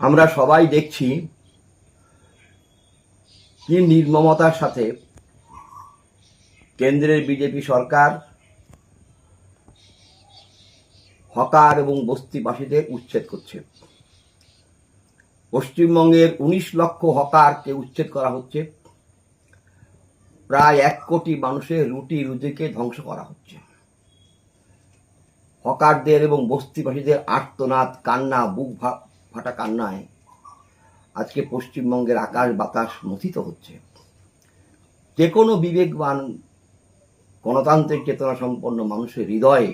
আমরা সবাই দেখছি কি নির্মমতার সাথে কেন্দ্রের বিজেপি সরকার হকার এবং বস্তিবাসীদের উচ্ছেদ করছে। পশ্চিমবঙ্গের ১৯ লক্ষ হকারকে উচ্ছেদ করা হচ্ছে, প্রায় ১ কোটি মানুষের রুটি রুজিকে ধ্বংস করা হচ্ছে। হকারদের এবং বস্তিবাসীদের আর্তনাদ, কান্না, বুক ফাটা কান্নায় আজকে পশ্চিমবঙ্গের আকাশ বাতাস মথিত হচ্ছে। যে কোনো বিবেকবান গণতান্ত্রিক চেতনা সম্পন্ন মানুষের হৃদয়ে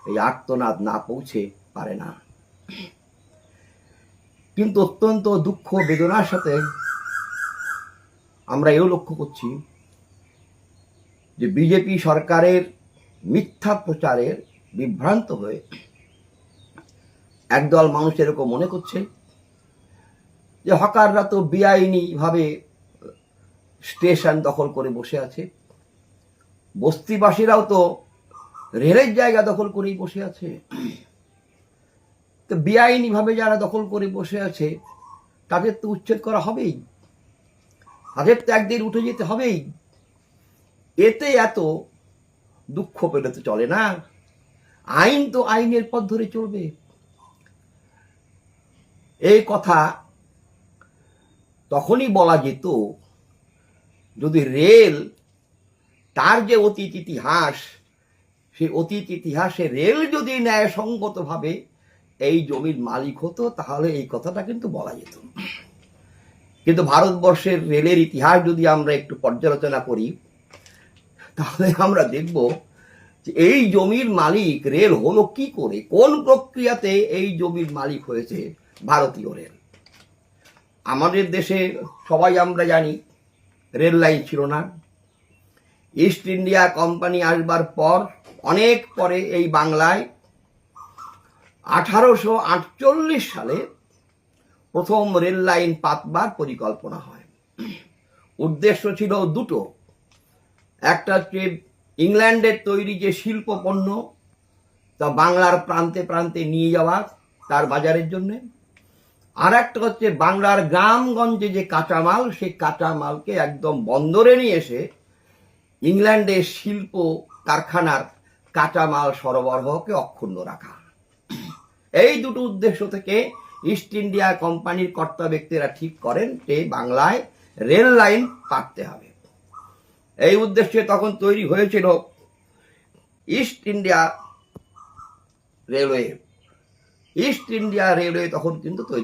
এই আর্তনাদ না পৌঁছে পারে না। কিন্তু অত্যন্ত দুঃখ বেদনার সাথে আমরা এও লক্ষ্য করছি যে বিজেপি সরকারের মিথ্যা প্রচারের বিভ্রান্ত হয়ে একদল মানুষ এরকম মনে করছে যে হকাররা তো বেআইনিভাবে স্টেশন দখল করে বসে আছে, বস্তিবাসীরাও তো রেলের জায়গা দখল করেই বসে আছে। তো বেআইনিভাবে যারা দখল করে বসে আছে তাদের তো উচ্ছেদ করা হবেই, তাদের তো একদিন উঠে যেতে হবেই। এতে এত দুঃখ পেলে তো চলে না। আইন তো আইনের পথ ধরে চলবে। এই কথা তখনই বলা যেত যদি রেল তার যে অতীত ইতিহাস, সেই অতীত ইতিহাসে রেল যদি ন্যায়সঙ্গতভাবে এই জমির মালিক হতো তাহলে এই কথাটা কিন্তু বলা যেত। কিন্তু ভারতবর্ষের রেলের ইতিহাস যদি আমরা একটু পর্যালোচনা করি তাহলে আমরা দেখব যে এই জমির মালিক রেল হলো কি করে, কোন প্রক্রিয়াতে এই জমির মালিক হয়েছে ভারতীয় রেল। আমাদের দেশে সবাই আমরা জানি রেল লাইন ছিল না। ইস্ট ইন্ডিয়া কোম্পানি আসবার পর অনেক পরে এই বাংলায় 1848 সালে প্রথম রেল লাইন পাতবার পরিকল্পনা হয়। উদ্দেশ্য ছিল দুটো, একটা হচ্ছে ইংল্যান্ডের তৈরি যে শিল্প পণ্য তা বাংলার প্রান্তে প্রান্তে নিয়ে যাওয়া তার বাজারের জন্য, আর একটা হচ্ছে বাংলার গ্রামগঞ্জে যে কাঁচামাল সেই কাঁচামালকে একদম বন্দরে নিয়ে এসে ইংল্যান্ডের শিল্প কারখানার কাঁচামাল সরবরাহকে অক্ষুণ্ণ রাখা। এই দুটো উদ্দেশ্য থেকে ইস্ট ইন্ডিয়া কোম্পানির কর্তা ব্যক্তিরা ঠিক করেন যে বাংলায় রেল লাইন পাততে হবে। এই উদ্দেশ্যে তখন তৈরি হয়েছিল east India railway. East India railway তখন কিন্তু তৈরি